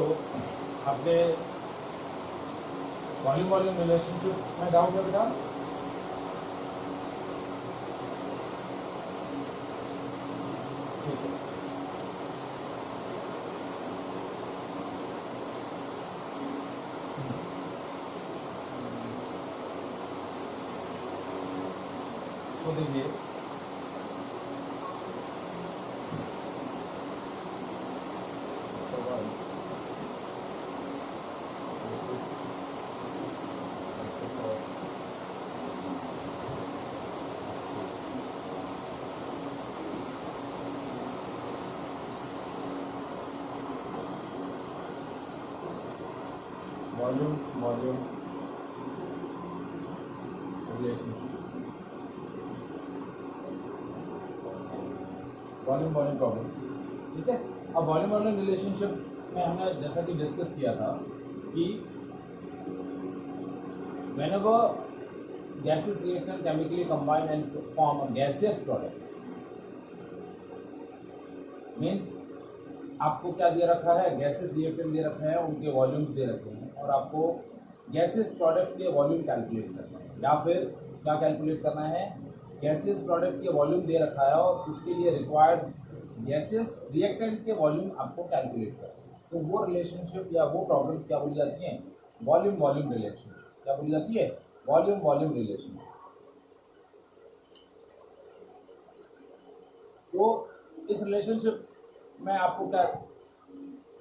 बच्चों आपने volume relationship में डाउट है बेटा? ठीक है, तो देखिए वॉल्यूम प्रॉब्लम। ठीक है, अब वॉल्यूम रिलेशनशिप में हमने जैसा कि डिस्कस किया था कि whenever gases react and chemically combine and form a gaseous product, means आपको क्या दे रखा है, गैसेस रिएक्टेंट दे रखे हैं, उनके वॉल्यूम दे रखे हैं और आपको गैसेस प्रोडक्ट के वॉल्यूम कैलकुलेट करना है, या फिर क्या कैलकुलेट करना है, गैसेस प्रोडक्ट के वॉल्यूम दे रखा है और उसके लिए रिक्वायर्ड गैसेस रिएक्टेंट के वॉल्यूम आपको कैलकुलेट करना है। तो वो रिलेशनशिप या वो प्रॉब्लम्स क्या बोली जाती हैं, वॉल्यूम रिलेशनशिप। क्या बोली जाती है, वॉल्यूम रिलेशनशिप। तो इस रिलेशनशिप में आपको क्या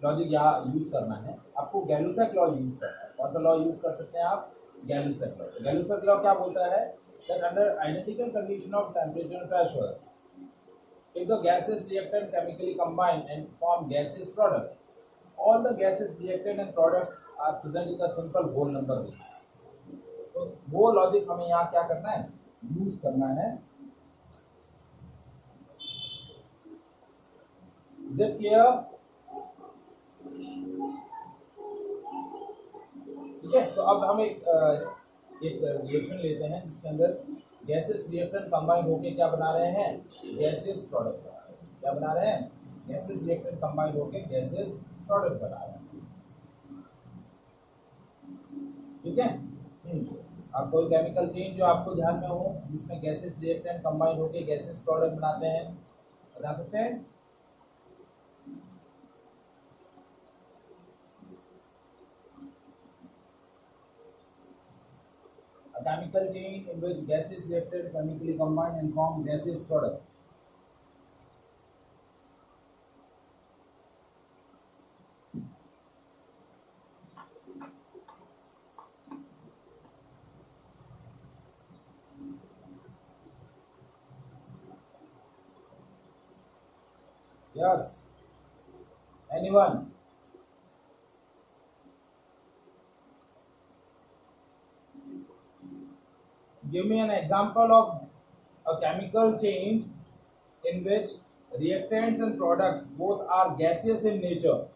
लॉजिक यहाँ यूज करना है, आपको गैलुसैक लॉ यूज करना है। कौन सा लॉ यूज कर सकते हैं आप, गैलुसैक लॉ। गैलुसैक लॉ क्या बोलता है, that under identical condition of temperature and pressure, if the gases react and chemically combine and form gaseous product, all the gases reactant and products are present in the simple whole number base। तो वो logic हमें यहाँ क्या करना है, use करना है। Is it clear? ठीक है, तो अब हम एक रिएक्शन लेते हैं जिसके अंदर गैसेस रिएक्टेंट कंबाइन होके क्या बना रहे हैं, गैसेस प्रोडक्ट बना रहे हैं। क्या बना रहे हैं, गैसेस रिएक्टेंट कंबाइन होके गैसेस प्रोडक्ट बना रहे हैं। ठीक है, अब कोई केमिकल चेंज जो आपको ध्यान में हो जिसमें गैसेस रिएक्टेंट कंबाइन होके गैसेस प्रोडक्ट बनाते हैं, बता सकते हैं? A chemical chain in which gases reacted chemically combine and form gaseous product. Yes. Anyone? Give me an example of a chemical change in which reactants and products both are gaseous in nature.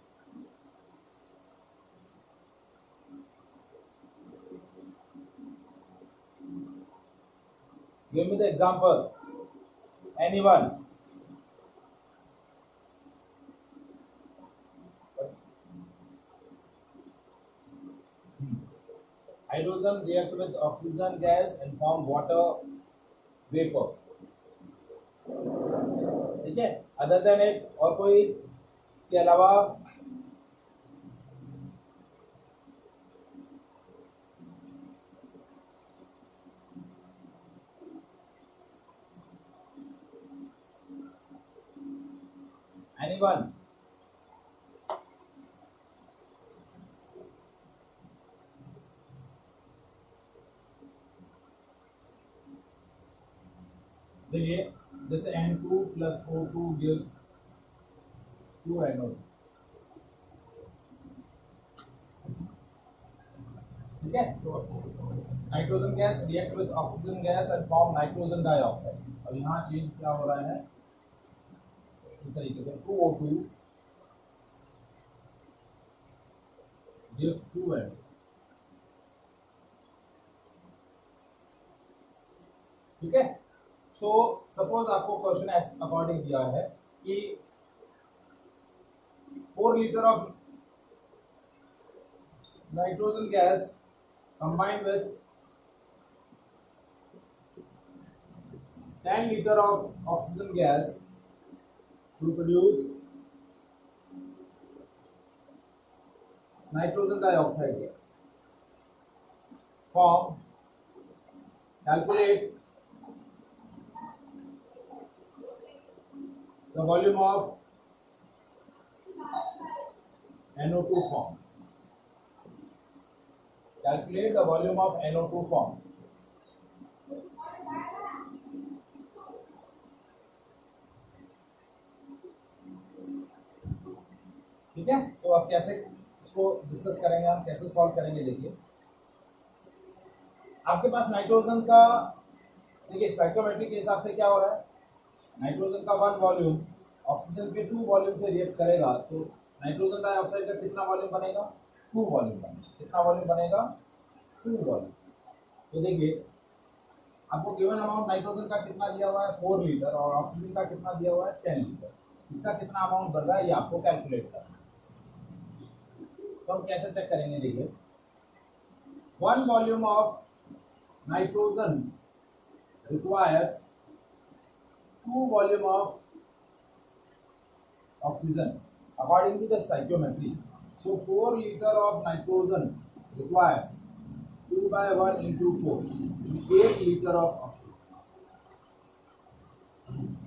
Give me the example. Anyone? Hydrogen react with oxygen gas and form water vapor. ठीक है, other than it और कोई इसके अलावा? Anyone? देखिए जैसे N2 plus O2 gives 2 NO। ठीक है, तो nitrogen gas react with oxygen gas and form nitrogen dioxide. अब यहाँ चेंज क्या हो रहा है, इस तरीके से 2O2 gives 2N। ठीक है, सो सपोज आपको क्वेश्चन एस अकॉर्डिंग दिया है कि 4 litre of nitrogen gas combined with 10 liter of oxygen gas to produce nitrogen dioxide gas. Form, calculate the volume of NO2 form. Calculate the volume of NO2 form. ठीक है, तो अब कैसे इसको discuss करेंगे, हम कैसे सॉल्व करेंगे। देखिए आपके पास नाइट्रोजन का, देखिए स्टोइकियोमेट्री के हिसाब से क्या हो रहा है, नाइट्रोजन का 1 वॉल्यूम ऑक्सीजन के 2 वॉल्यूम से रिएक्ट करेगा तो नाइट्रोजन डाइऑक्साइड का कितना वॉल्यूम बनेगा, 2 वॉल्यूम बनेगा। कितना वॉल्यूम बनेगा, 2 वॉल्यूम। तो देखिए आपको गिवन अमाउंट नाइट्रोजन का कितना दिया हुआ है, 4 लीटर, और ऑक्सीजन का कितना दिया हुआ है, 10 लीटर। इसका कितना अमाउंट बन रहा है ये आपको कैलकुलेट करना है। तो हम कैसे चेक करेंगे, देखिए 1 volume of nitrogen requires 2 volume of oxygen according to the stoichiometry. So 4 liter of nitrogen requires 2 by 1 into 4, 8 liter of oxygen.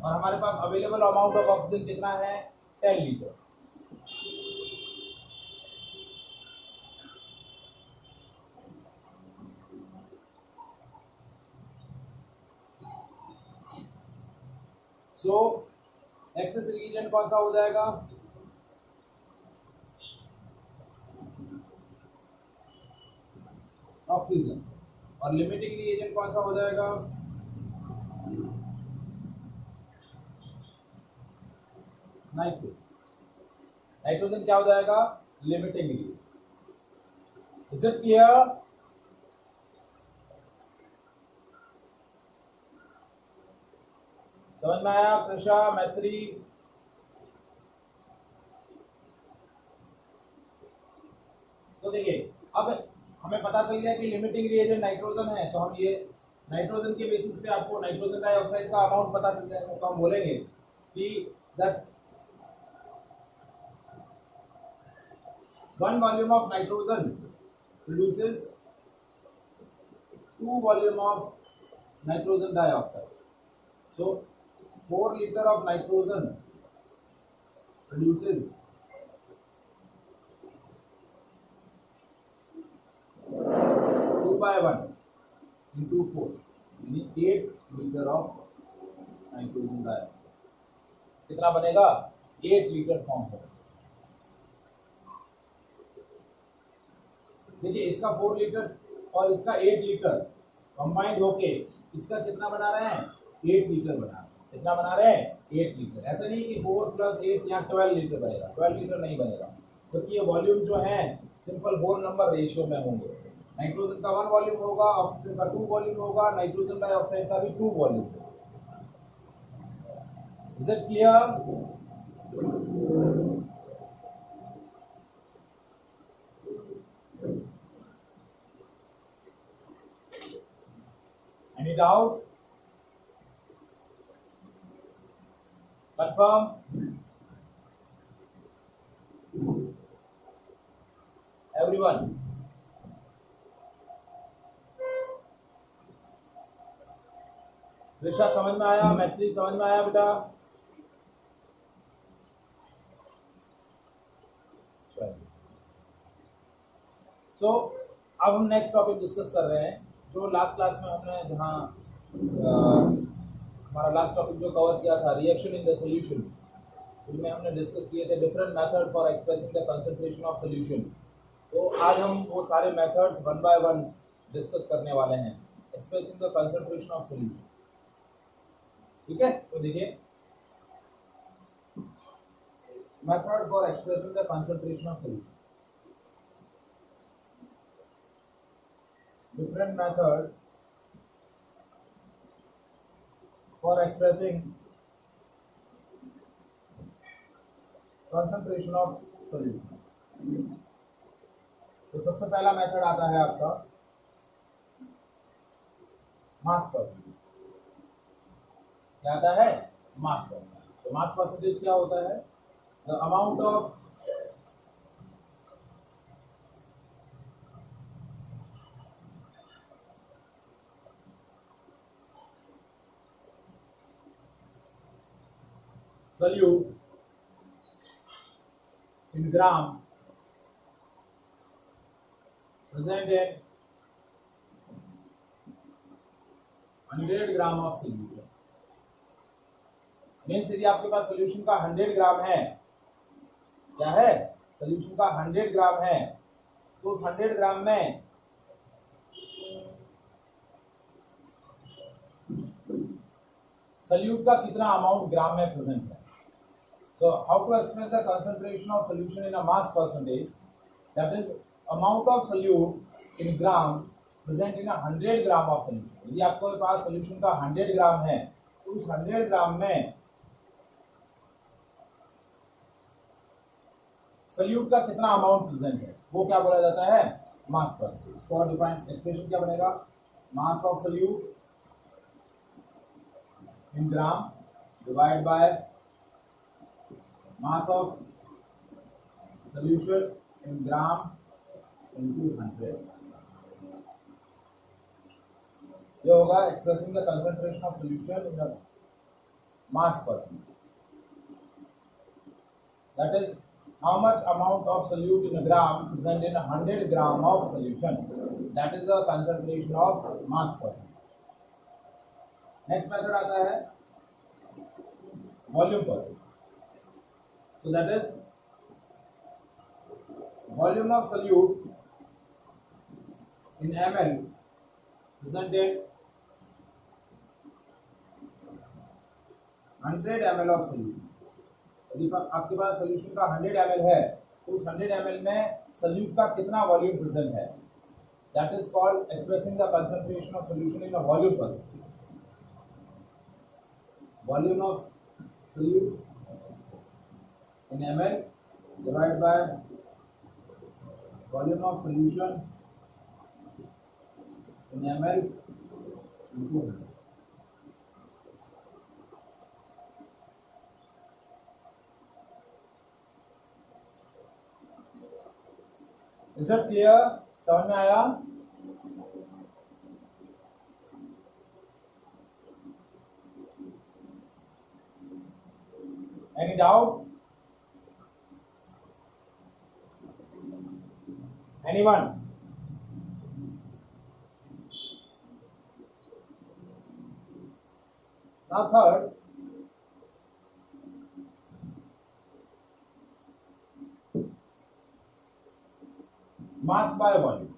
और हमारे पास अवेलेबल अमाउंट ऑफ ऑक्सीजन कितना है, 10 लीटर। सो एक्सेस रिएजेंट कौन सा हो जाएगा, ऑक्सीजन, और लिमिटिंग रिएजेंट कौन सा हो जाएगा, नाइट्रोजन। नाइट्रोजन क्या हो जाएगा, limiting reagent. Is it clear? समझ में आया कृषा, मैत्री? तो देखिए अब हमें पता चल गया कि लिमिटिंग रिएजेंट नाइट्रोजन है, तो हम ये नाइट्रोजन के बेसिस पे आपको नाइट्रोजन डाइऑक्साइड का अमाउंट पता चल जाएगा। तो हम बोलेंगे कि that 1 volume of nitrogen produces 2 volume of nitrogen dioxide. So 4 liter of nitrogen produces 2 by 1 into 4, यानी 8 liter of nitrogen dioxide। कितना बनेगा, 8 लीटर फॉर्म होगा। देखिए इसका 4 लीटर और इसका 8 लीटर कंबाइंड होके इसका कितना बना रहे हैं, 8 लीटर बना रहे हैं। कितना बना रहे हैं, 8 लीटर। ऐसा नहीं कि 4 + 8 यहाँ 12 लीटर बनेगा, 12 लीटर नहीं बनेगा, क्योंकि ये वॉल्यूम जो है सिंपल होल नंबर रेशियो में होंगे। नाइट्रोजन का 1 वॉल्यूम होगा, ऑक्सीजन का 2 वॉल्यूम होगा, नाइट्रोजन डाइऑक्साइड का भी 2 वॉल्यूम होगा। Is it clear? Any doubt? Confirm? Everyone? Risha समझ में आया, मैत्री समझ में आया बेटा? सो अब हम नेक्स्ट टॉपिक डिस्कस कर रहे हैं, जो लास्ट क्लास में हमने जहाँ हमारा लास्ट टॉपिक जो कवर किया था, रिएक्शन इन द सॉल्यूशन, उसमें हमने डिस्कस किए थे different method for expressing the concentration of solution. तो आज हम वो सारे मेथड्स 1 by 1 डिस्कस करने वाले हैं, expressing the concentration of solution. ठीक है, तो देखिए method for expressing the concentration of solution, different method for expressing concentration of solution। तो सबसे पहला मेथड आता है आपका मास परसेंटेज। क्या आता है? Mass percentage. तो मास परसेंटेज क्या होता है? The amount of solute in gram present in 100 gram of solution. Means यदि आपके पास सोल्यूशन का 100 ग्राम है, क्या है? सोल्यूशन का 100 ग्राम है, तो उस 100 ग्राम में सोल्यूट का कितना अमाउंट ग्राम में प्रेजेंट है। So how to express the concentration of solution in a mass percentage, that is amount of solute in gram present in 100 gram of solution. यदि आपके पास सोल्यूशन का 100 ग्राम है, तो उस 100 ग्राम में सोल्यूट का कितना अमाउंट प्रेजेंट है, वो क्या बोला जाता है? Mass percentage. इसको और डिफाइन एक्सप्रेशन क्या बनेगा? मास of solute in gram divided by mass of solution in gram into 100। ये होगा expressing the concentration of solution in a mass percentage, that is how much amount of solute in a gram present in 100 gram of solution, that is the concentration of mass percentage। next method आता है volume percentage। so that is volume of solute in ml present in 100 ml of solution। यदि आपके पास solution का 100 ml है, तो उस 100 ml में solute का कितना वॉल्यूम प्रेजेंट है, that is called expressing the concentration of solution in a volume percentage. Volume of solute in ml divided by volume of solution in ml into 100। Is it clear? समझ में आया? Any doubt? Anyone? Now third, mass by volume।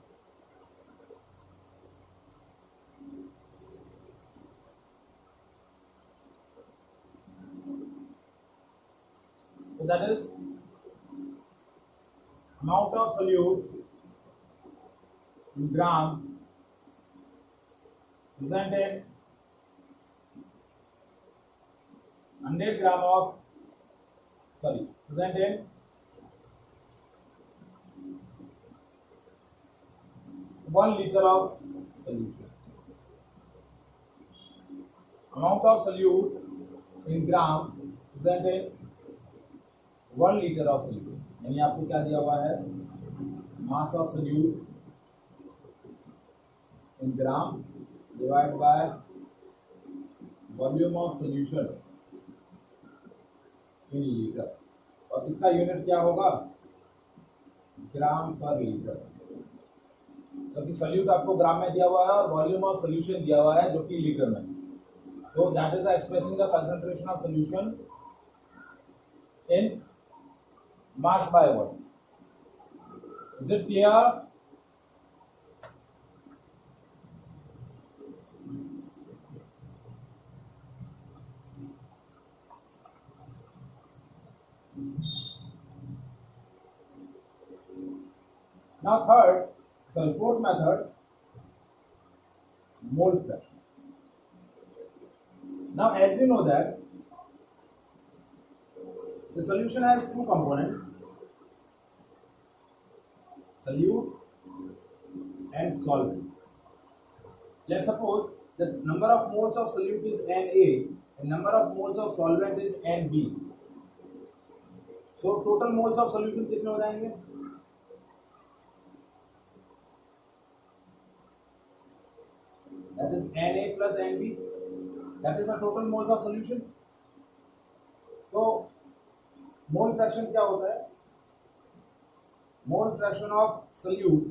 So that is amount of solute in gram present in 100 gram of present in 1 liter of solution। amount of solute in gram present in 1 liter of solution। यानी आपको क्या दिया हुआ है? mass of solute in gram divided by volume of solution in litre, और इसका unit क्या होगा? ग्राम पर लीटर। क्योंकि सोल्यूट आपको ग्राम में दिया हुआ है और वॉल्यूम ऑफ सोल्यूशन दिया हुआ है जो कि लीटर में। तो that is expressing the concentration of solution in mass by volume. Is it clear? Now fourth method, mole fraction। Now as we know that the solution has two components, solute and solvent. Let's suppose the number of moles of solute is Na and number of moles of solvent is Nb. So total moles of solution कितने हो जाएंगे? That is Na plus Nb. That is the total moles of solution. तो mole fraction क्या होता है? Mole fraction of solute,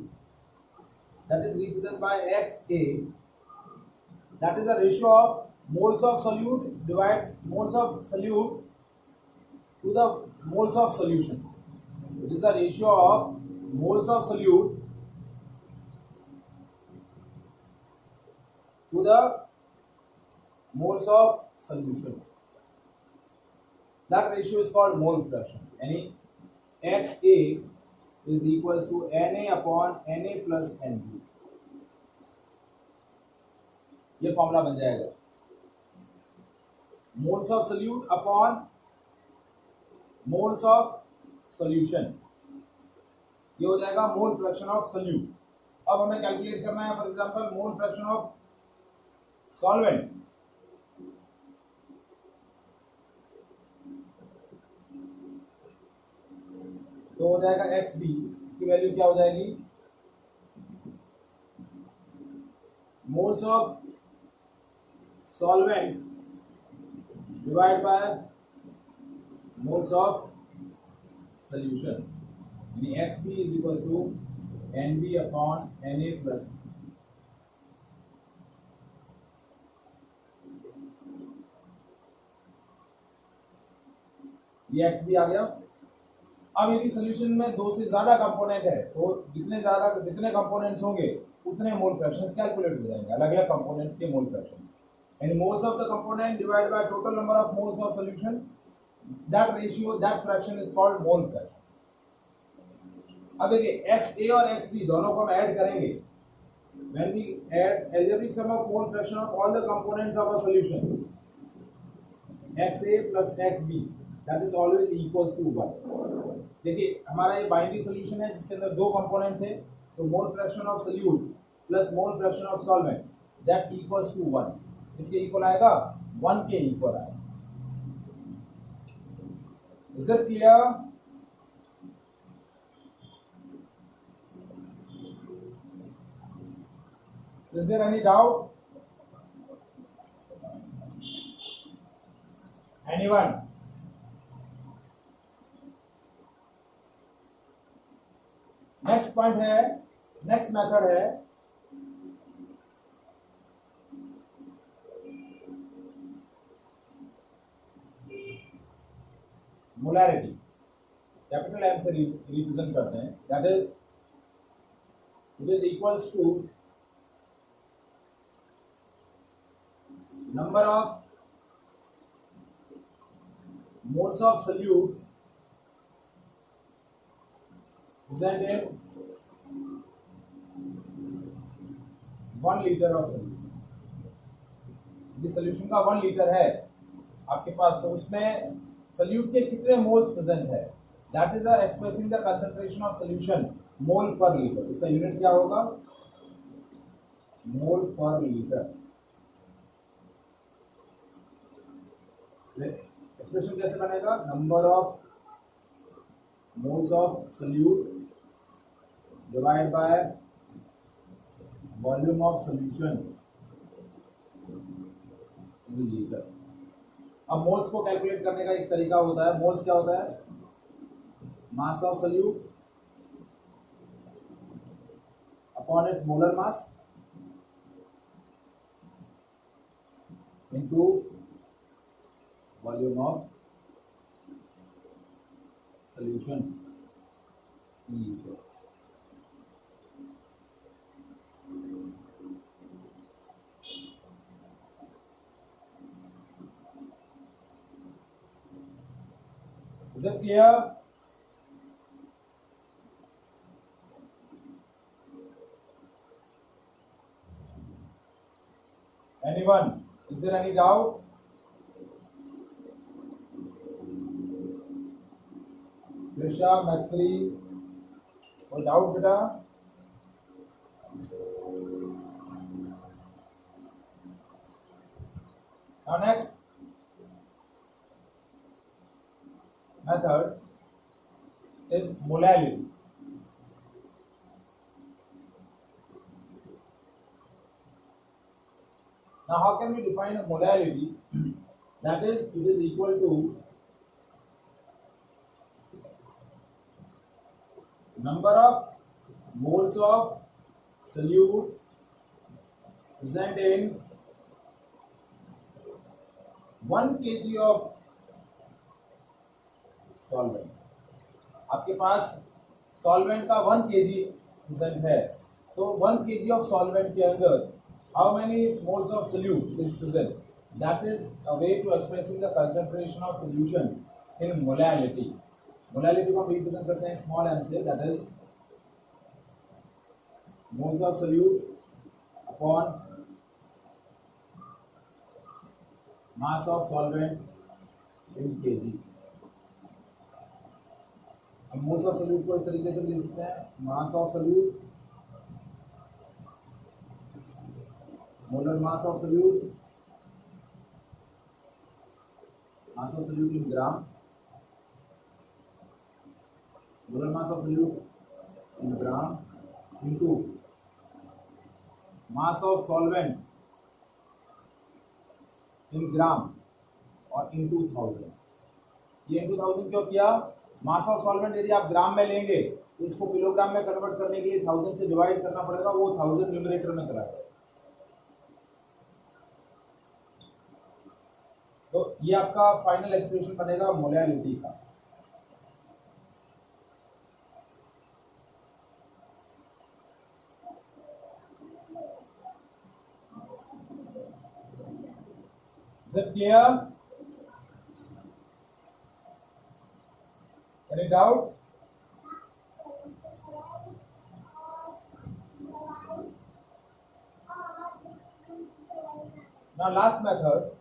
that is represented by XA, that is the ratio of moles of solute divide moles of solute to the moles of solution. It is the ratio of moles of solute to the moles of solution. That ratio is called mole fraction. Any XA is equals to Na upon Na plus Nb. ये formula बन जाएगा moles of solute upon moles of solution. ये हो जाएगा मोल fraction of solute. अब हमें calculate करना है for example mole fraction of solvent. तो हो जाएगा XB. इसकी वैल्यू क्या हो जाएगी? Moles of solvent divide by moles of solution. यानी XB is equal to NB upon Na plus. ये XB आ गया. अब यदि सॉल्यूशन में दो से ज्यादा कंपोनेंट है तो जितने कंपोनेंट्स होंगे उतने मोल फ्रैक्शंस कैलकुलेट हो जाएंगे, अलग अलग कंपोनेंट्स के mole fraction. And moles of the component divide by total number of moles of solution, that ratio that fraction is called mole fraction. अब देखिए XA और XB दोनों को हम ऐड करेंगे. When we add algebraic sum of mole fraction of all the components of a solution, XA plus XB, that is always equals to 1. देखिए हमारा ये बाइनरी सोल्यूशन है जिसके अंदर दो कंपोनेंट थे. तो mole fraction of solute plus mole fraction of solvent that equals to 1. इसके इक्वल आएगा 1 के इक्वल आएगा. Is it clear? Is there any doubt? Anyone? Next point है, नेक्स्ट मेथड है मोलैरिटी. कैपिटल एम से रिप्रेजेंट करते हैं. That is it is equals to number of moles of solute present in 1 liter of solute. यदि solution का 1 litre है आपके पास तो उसमें सोल्यूट के कितने मोल्स प्रेजेंट है, that is expressing the concentration of solution mole per litre. इसका यूनिट क्या होगा? मोल पर लीटर. एक्सप्रेशन कैसे बनेगा? Number of moles of solute divide by volume of solution in litre. अब मोल्स को कैलकुलेट करने का एक तरीका होता है. मोल्स क्या होता है? मास of solute upon its molar mass into volume of solution in liter. Is it clear? Anyone? Is there any doubt? Trisha, Maitri, कोई डाउट बेटा? Now next method is molality. Now how can we define a molality? That is, it is equal to number of moles of solute present in 1 kg of solvent. आपके पास solvent का 1 kg present है, तो 1 kg of solvent के अंदर how many moles of solute is present. That is a way to expressing the concentration of solution in molality. Molality को हम represent करते हैं स्मॉल m से, that is moles of solute upon mass of solvent in kg. अब moles of solute को इस तरीके से भी लिख सकते हैं, mass of solute, molar mass of solute, mass of solute in gram, molar mass of solute in gram into mass of solvent in gram और इनटू 1000. ये इनटू 1000 क्यों किया? मास ऑफ सॉल्वेंट यदि आप ग्राम में लेंगे तो इसको किलोग्राम में कन्वर्ट करने के लिए 1000 से डिवाइड करना पड़ेगा, वो 1000 न्यूमरेटर में चला जाएगा. तो ये आपका फाइनल एक्सप्रेशन बनेगा मोलैलिटी का. Is it clear? Any doubt? Now last method,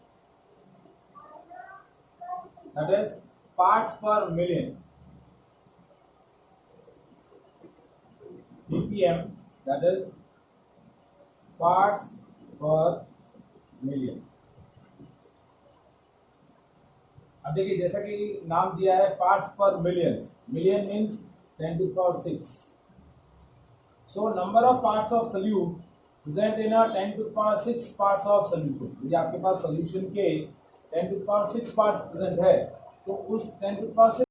that is parts per million, ppm, that is parts per million. अब देखिए, जैसा कि नाम दिया है पार्ट्स पर millions, million means 10 to the power 6. So number of parts of solute present in 10 to the power 6 parts of solution. यदि आपके पास सोल्यूशन के 10 to the power 6 parts present है, तो उस 10 to the power 6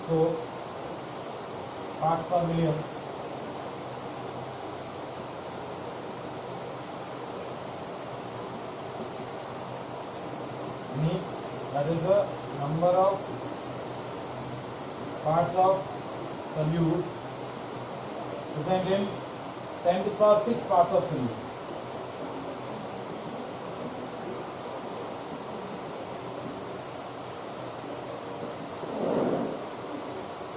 so parts पर million that is the number of parts of solute present in 10 to the power 6 parts of solution.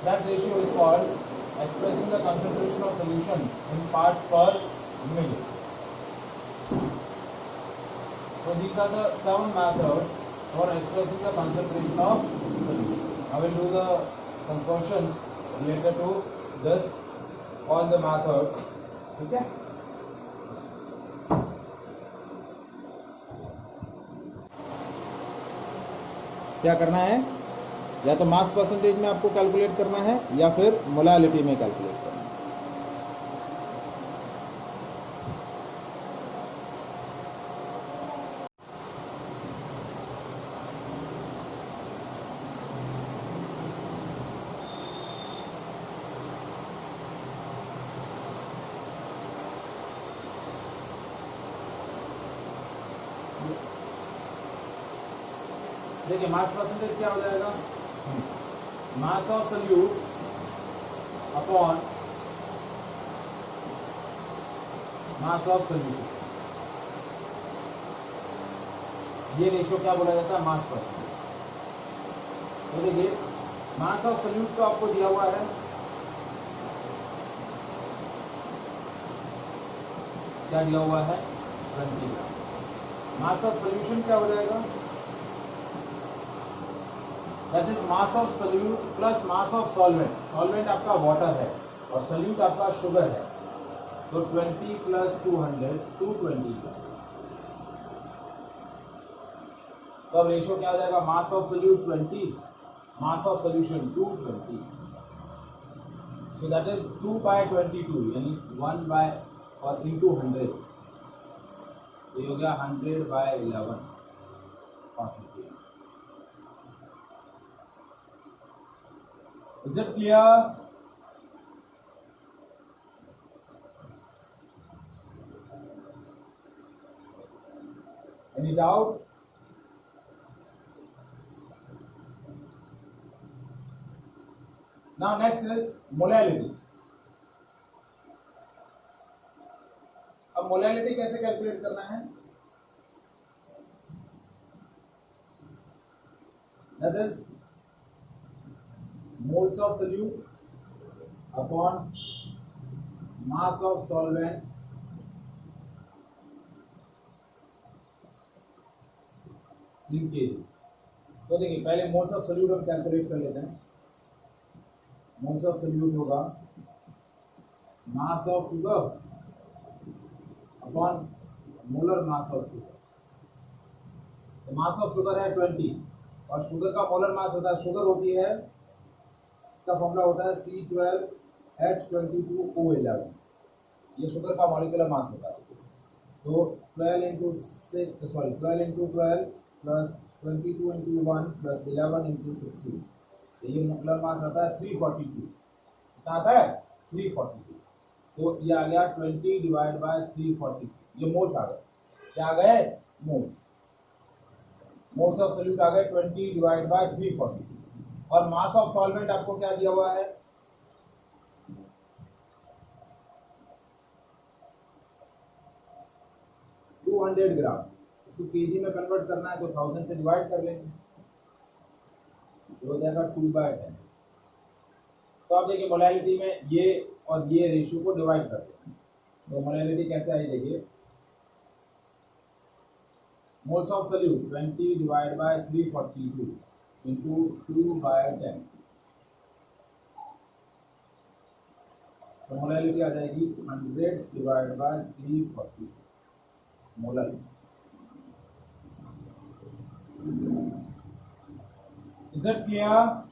That ratio is called expressing the concentration of solution in parts per million. So these are the 7 methods for expressing the concentration of solution. I will do some questions related to this, all the methods. ठीक है? क्या करना है? या तो mass percentage में आपको calculate करना है या फिर मोलैलिटी में कैलकुलेट करना है. देखिए, मास परसेंटेज क्या हो जाएगा? मास of solute upon mass of solution, ये रेशियो क्या बोला जाता है? Mass percentage. तो देखिए, मास ऑफ सोल्यूट तो आपको दिया हुआ है, क्या दिया हुआ है? 20 ग्राम. मास ऑफ सोल्यूशन क्या हो जाएगा? That is mass of solute plus mass of solvent. Solvent आपका वाटर है और सोल्यूट आपका शुगर है, तो 20 + 200 220 ग्राम. तो अब रेशियो क्या आ जाएगा, मास of solute 20, mass of solution 220, so that is 2/22 यानी 1 बाय और इंटू 100, ये हो गया 100/11 percentage. Is it clear? Any doubt? Now next is molality. अब मोलैलिटी कैसे कैलकुलेट करना है, that is moles of solute upon mass of solvent in kg। तो देखिए पहले मोल्स ऑफ सोल्यूट हम कैलकुलेट कर लेते हैं। मोल्स ऑफ सोल्यूट होगा mass of sugar upon molar mass of sugar. तो मास ऑफ शुगर है 20 और शुगर का मोलर मास होता है, शुगर होती है, इसका फॉर्मूला होता है C12H22O11, ये शुगर का मॉलिक्यूलर मास होता है। तो 12 into 6 sorry 12 into 12 plus 22 into 1 plus 11 into 16, ये मोलर मास आता है 342, कितना आता है 342। तो ये आ गया 20 डिवाइड बाय 342, ये मोल्स आ गए, क्या आ गए मोल्स, मोल्स ऑफ सोल्यूट आ गए 20 डिवाइड बाय 342। और मास ऑफ सॉल्वेंट आपको क्या दिया हुआ है, ग्राम, इसको केजी में कन्वर्ट करना है तो 1000 से डिवाइड कर लेंगे, हो जाएगा 2/10। तो आप देखिए मोलैलिटी में ये और ये रेशियो को डिवाइड करते हैं, तो मोलैलिटी कैसे आई देखिए, moles of solute 20 divide by 342 into 2/10, तो मोलैलिटी आ जाएगी 100 divide by 340 molar. Is it clear?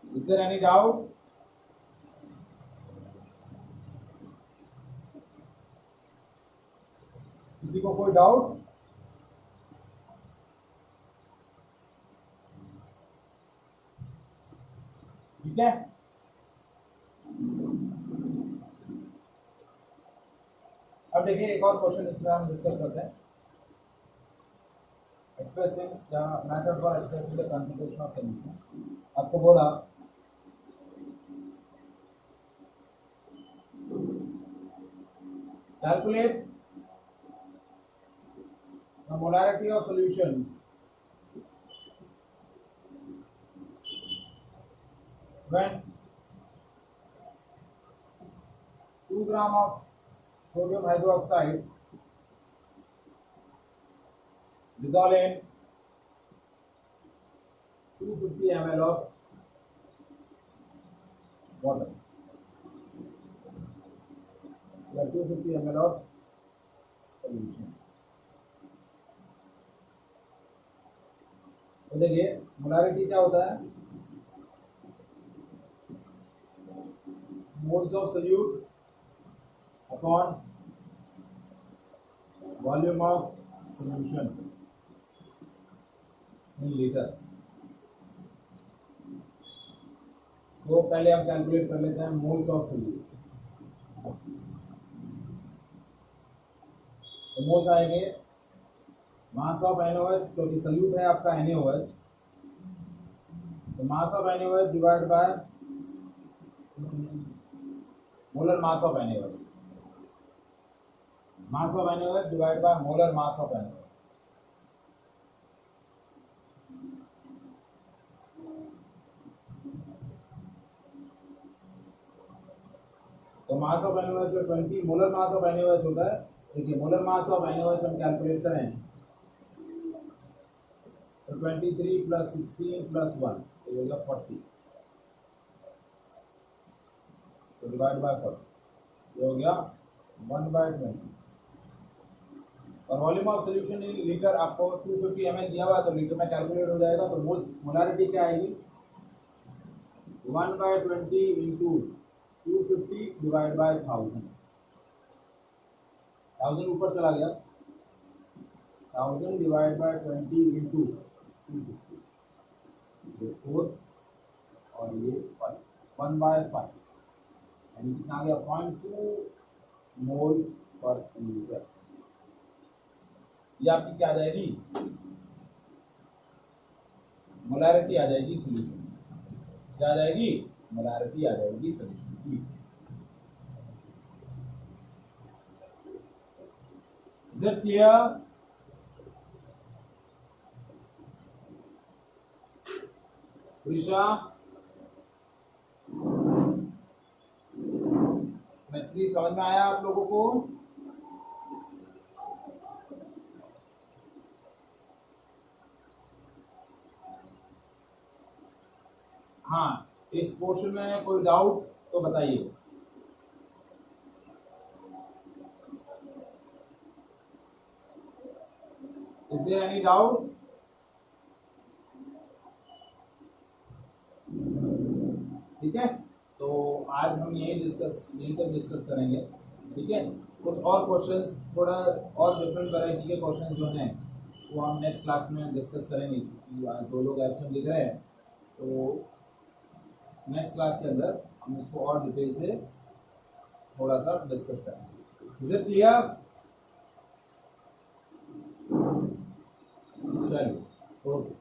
Is there any doubt? किसी को कोई डाउट? ठीक है, अब देखिए एक और क्वेश्चन इसमें हम डिस्कस करते हैं, expressing the method for expressing the concentration of solution. आपको बोला calculate the molarity of solution when 2 gram of sodium hydroxide dissolve in 250 ml of water, या 250 ml of solution। तो देखिए मोलैरिटी क्या होता है, moles of solute upon volume of solution in litre. तो पहले आप कैलकुलेट कर लेते हैं मोल्स ऑफ सोल्यूट, तो मोल्स आएंगे मास ऑफ NaOH, क्योंकि सोल्यूट है आपका NaOH, तो mass of NaOH divide by molar mass of NaOH, mass of NaOH divide by molar mass of NaOH। तो मास ऑफ NaOH जो 20 मोलर मास ऑफ NaOH होता है, देखिए मोलर मास ऑफ NaOH हम calculate करें तो 23 plus 16 plus 1 तो हो गया 40, तो डिवाइड बाय 40, ये हो गया 1/20 और volume of solution in litre आपको 250 ml दिया हुआ है तो लीटर में कैलकुलेट हो जाएगा। तो मोलारिटी क्या आएगी 1/20 इंटू 250 डिवाइड बाय 1000 ऊपर चला गया 1000 डिवाइड बाय 20 इंटू 250 ये 4 और ये 5 1/5 यानी कितना आ गया 0.2 मोल पर लीटर। ये आपकी क्या आ जाएगी मोलारिटी आ जाएगी सोल्यूशन क्या आ जाएगी मोलारिटी आ जाएगी सोल्यूशन की। इज इट क्लियर प्रिशा मैत्री समझ में आया आप लोगों को। हाँ इस पोर्शन में कोई डाउट तो बताइए। इज देयर एनी डाउट ठीक है तो आज हम यही तक डिस्कस करेंगे ठीक है। कुछ और क्वेश्चंस थोड़ा और डिफरेंट वैरायटी के क्वेश्चंस जो हैं वो हम नेक्स्ट क्लास में डिस्कस करेंगे क्योंकि आज 2 लोग एब्सेंट दिख रहे हैं तो नेक्स्ट क्लास के अंदर हम इसको और डिटेल से थोड़ा सा डिस्कस करेंगे। इज इट क्लियर चलिए ओके।